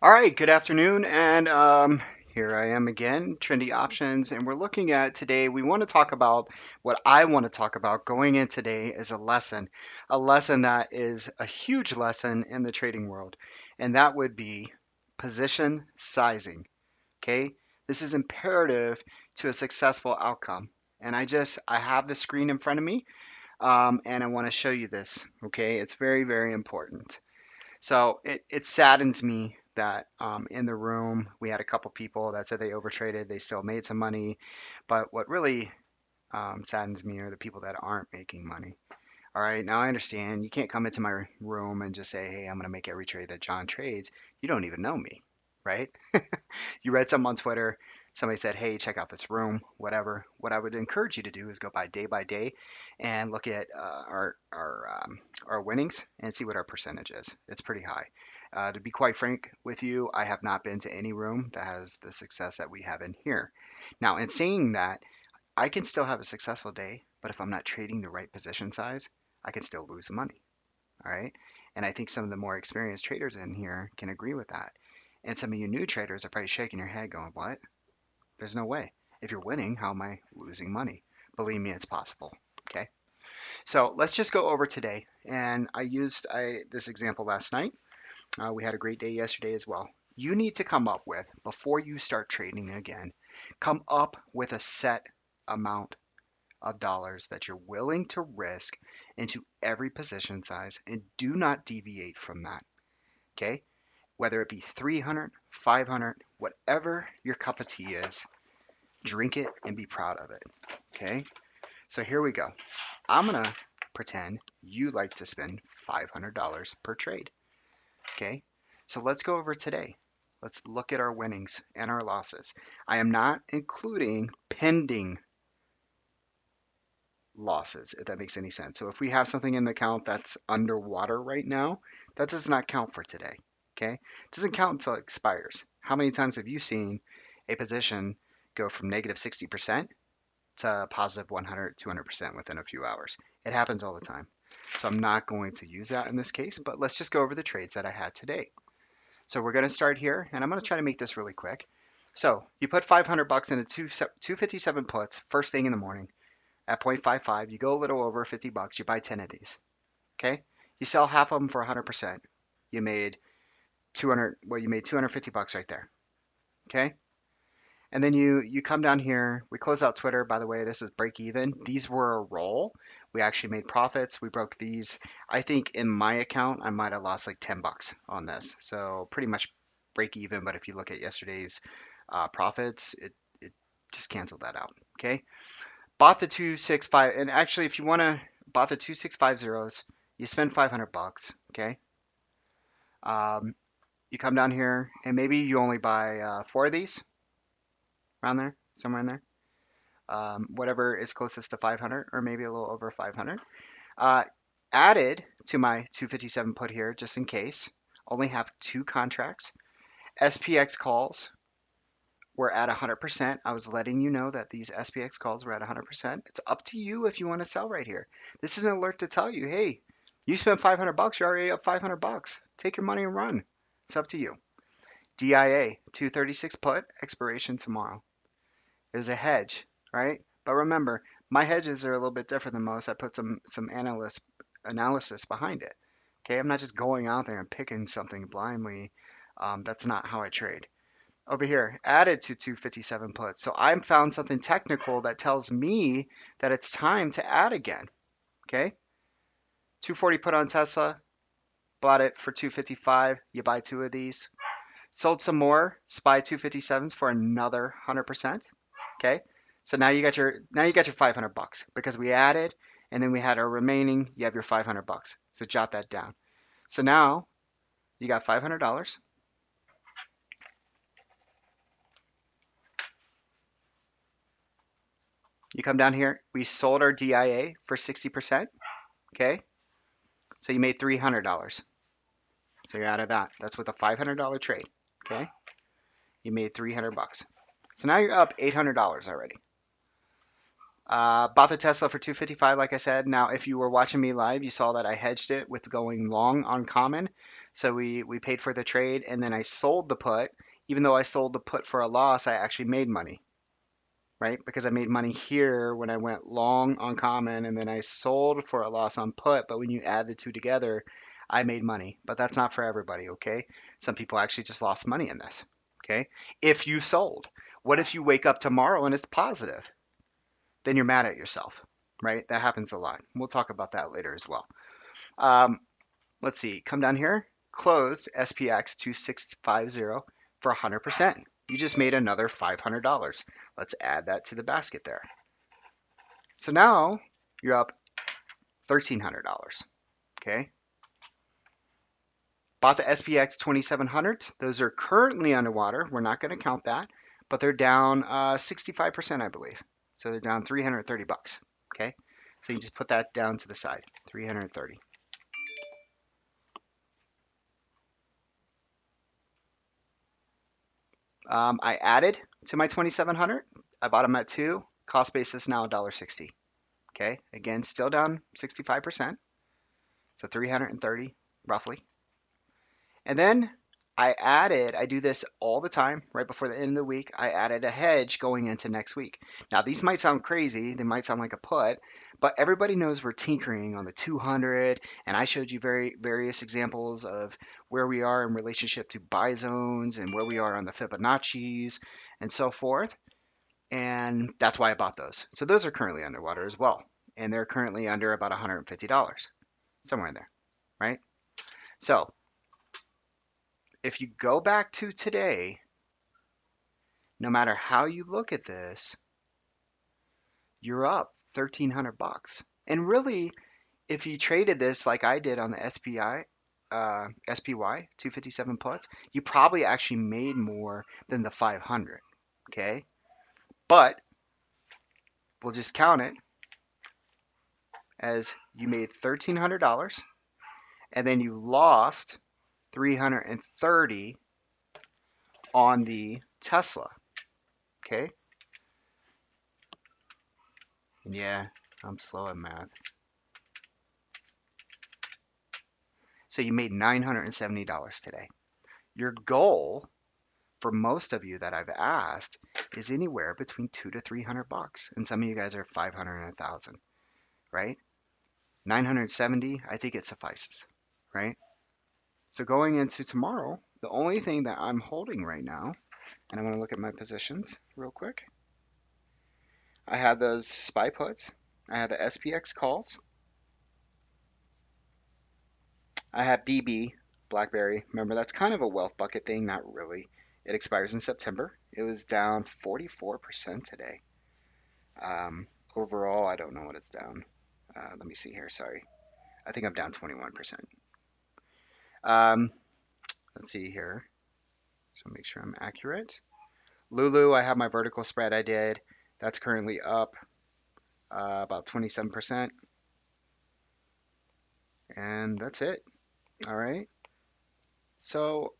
All right, good afternoon, and here I am again, Trendy Options, and we're looking at today. We want to talk about what I want to talk about going in today is a lesson that is a huge lesson in the trading world, and that would be position sizing. Okay, this is imperative to a successful outcome, and I have the screen in front of me, and I want to show you this. Okay, it's very, very important. So it saddens me that in the room we had a couple people that said they overtraded, they still made some money. But what really saddens me are the people that aren't making money. All right, now I understand you can't come into my room and just say, hey, I'm going to make every trade that John trades. You don't even know me, right? You read something on Twitter, somebody said, hey, check out this room, whatever. What I would encourage you to do is go by day and look at our winnings and see what our percentage is. It's pretty high. To be quite frank with you, I have not been to any room that has the success that we have in here. Now, in saying that, I can still have a successful day, but if I'm not trading the right position size, I can still lose money. All right. And I think some of the more experienced traders in here can agree with that. And some of you new traders are probably shaking your head going, what? There's no way. If you're winning, how am I losing money? Believe me, it's possible. Okay. So let's just go over today. And I used this example last night. We had a great day yesterday as well. You need to come up with, before you start trading again, come up with a set amount of dollars that you're willing to risk into every position size and do not deviate from that. Okay. Whether it be 300, 500, whatever your cup of tea is, drink it and be proud of it. Okay. So here we go. I'm going to pretend you like to spend $500 per trade. Okay. So let's go over today. Let's look at our winnings and our losses. I am not including pending losses, if that makes any sense. So if we have something in the account that's underwater right now, that does not count for today. Okay? It doesn't count until it expires. How many times have you seen a position go from negative 60% to positive 100, 200% within a few hours? It happens all the time. So I'm not going to use that in this case, but let's just go over the trades that I had today. So we're going to start here, and I'm going to try to make this really quick. So you put 500 bucks into 257 puts first thing in the morning at 0.55. You go a little over 50 bucks. You buy 10 of these. Okay. You sell half of them for 100%. You made 200. Well, you made 250 bucks right there. Okay. And then you come down here. We close out Twitter. By the way, this is break even. These were a roll. We actually made profits. We broke these. I think in my account, I might have lost like 10 bucks on this. So pretty much break even. But if you look at yesterday's profits, it just canceled that out. Okay. Bought the 265, and actually, if you want to, bought the 2650s, you spend 500 bucks. Okay. Um, you come down here, and maybe you only buy four of these around there, somewhere in there. Whatever is closest to 500, or maybe a little over 500. Uh, Added to my 257 put here, just in case, only have two contracts. SPX calls were at 100%. I was letting you know that these SPX calls were at 100%. It's up to you if you want to sell right here. This is an alert to tell you, hey, you spent 500 bucks, you're already up 500 bucks. Take your money and run. It's up to you. DIA 236 put, expiration tomorrow. There's a hedge, right? But remember, my hedges are a little bit different than most. I put some analysis behind it. Okay, I'm not just going out there and picking something blindly. That's not how I trade. Over here, added to 257 puts. So I found something technical that tells me that it's time to add again. Okay, 240 put on Tesla, bought it for 255. You buy two of these. Sold some more SPY 257s for another 100%. Okay, so now you got your 500 bucks because we added and then we had our remaining. You have your 500 bucks. So jot that down. So now you got $500. You come down here. We sold our DIA for 60%. Okay, so you made $300. So you're out of that. That's with a $500 trade. Okay, you made 300 bucks. So now you're up $800 already. Bought the Tesla for 255, like I said. Now, if you were watching me live, you saw that I hedged it with going long on common. So we paid for the trade and then I sold the put. Even though I sold the put for a loss, I actually made money, right? Because I made money here when I went long on common and then I sold for a loss on put. But when you add the two together, I made money. But that's not for everybody, okay? Some people actually just lost money in this, okay? If you sold. What if you wake up tomorrow and it's positive? Then you're mad at yourself, right? That happens a lot. We'll talk about that later as well. Um, let's see, come down here, closed SPX 2650 for 100%. You just made another $500. Let's add that to the basket there. So now you're up $1,300. Okay. Bought the SPX 2700. Those are currently underwater. We're not going to count that, but they're down 65%, I believe. So they're down 330 bucks. Okay. So you just put that down to the side, 330. I added to my 2700. I bought them at 2. Cost basis now $1.60. Okay, again, still down 65%, so 330 roughly. And then I do this all the time right before the end of the week. I added a hedge going into next week. Now, these might sound crazy, they might sound like a put, but everybody knows we're tinkering on the 200, and I showed you various examples of where we are in relationship to buy zones and where we are on the Fibonacci's and so forth. And that's why I bought those. So those are currently underwater as well, and they're currently under about $150, somewhere in there, right? So if you go back to today, no matter how you look at this, you're up 1,300 bucks. And really, if you traded this like I did on the SPY 257 puts, you probably actually made more than the 500. Okay, but we'll just count it as you made $1,300 and then you lost 330 on the Tesla. Okay. And yeah, I'm slow at math. So you made $970 today. Your goal for most of you that I've asked is anywhere between 200 to 300 bucks. And some of you guys are 500 and 1,000, right? 970, I think it suffices, right? So going into tomorrow, the only thing that I'm holding right now, and I want to look at my positions real quick. I have those SPY puts. I have the SPX calls. I have BB, BlackBerry. Remember, that's kind of a wealth bucket thing, not really. It expires in September. It was down 44% today. Overall, I don't know what it's down. Let me see here. Sorry. I think I'm down 21%. Um, let's see here. So make sure I'm accurate. Lulu, I have my vertical spread I did. That's currently up about 27%. And that's it. All right. So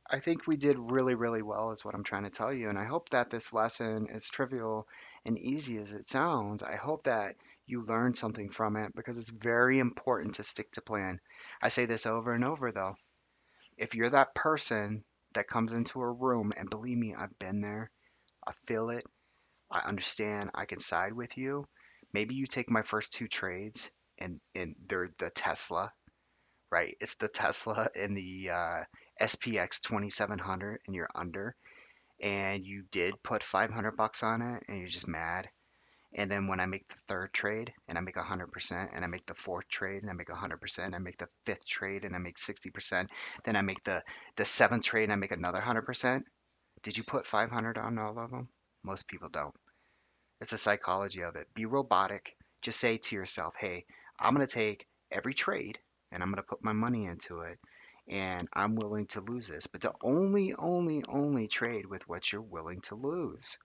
I think we did really, really well, is what I'm trying to tell you. And I hope that this lesson, as trivial and easy as it sounds, I hope that you learned something from it because it's very important to stick to plan. I say this over and over, though. If you're that person that comes into a room, and believe me, I've been there, I feel it, I understand, I can side with you. Maybe you take my first two trades and they're the Tesla, right? It's the Tesla and the SPX 2700 and you're under and you did put 500 bucks on it and you're just mad. And then when I make the third trade and I make 100%, and I make the fourth trade and I make 100%, I make the fifth trade and I make 60%, then I make the seventh trade and I make another 100%. Did you put 500 on all of them? Most people don't. It's the psychology of it. Be robotic. Just say to yourself, hey, I'm going to take every trade and I'm going to put my money into it. And I'm willing to lose this. But to only trade with what you're willing to lose.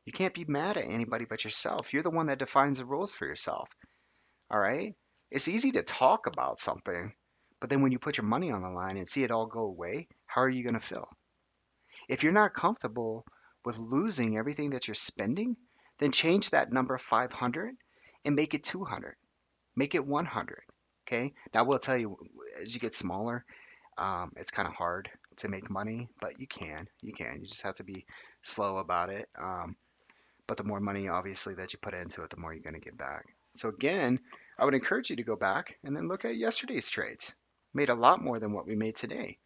You can't be mad at anybody but yourself. You're the one that defines the rules for yourself. All right? It's easy to talk about something, but then when you put your money on the line and see it all go away, how are you going to feel? If you're not comfortable with losing everything that you're spending, then change that number 500 and make it 200. Make it 100. Okay? Now, I will tell you, as you get smaller, It's kind of hard to make money, but you can. You can. You just have to be slow about it. But the more money, obviously, that you put into it, the more you're going to get back. So again, I would encourage you to go back and then look at yesterday's trades. Made a lot more than what we made today.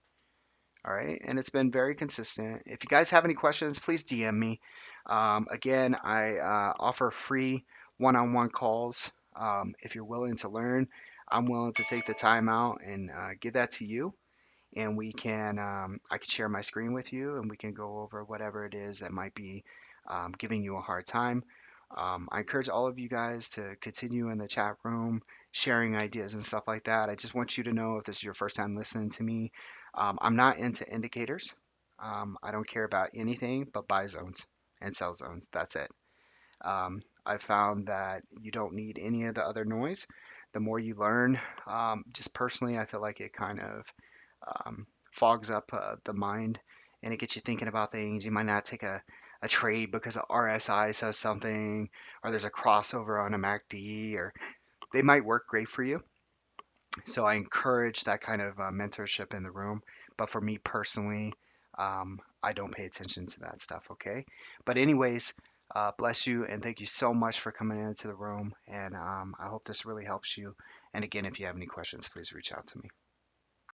All right, and it's been very consistent. If you guys have any questions, please DM me. Again, I offer free one-on-one calls. If you're willing to learn, I'm willing to take the time out and give that to you, and we can I can share my screen with you, and we can go over whatever it is that might be giving you a hard time. I encourage all of you guys to continue in the chat room, sharing ideas and stuff like that. I just want you to know, if this is your first time listening to me, I'm not into indicators. I don't care about anything but buy zones and sell zones. That's it. I've found that you don't need any of the other noise. The more you learn, just personally, I feel like it kind of fogs up the mind, and it gets you thinking about things. You might not take a trade because a RSI says something, or there's a crossover on a MACD, or they might work great for you. So I encourage that kind of mentorship in the room. But for me personally, I don't pay attention to that stuff, okay? But, anyways, bless you, and thank you so much for coming into the room. And I hope this really helps you. And again, if you have any questions, please reach out to me.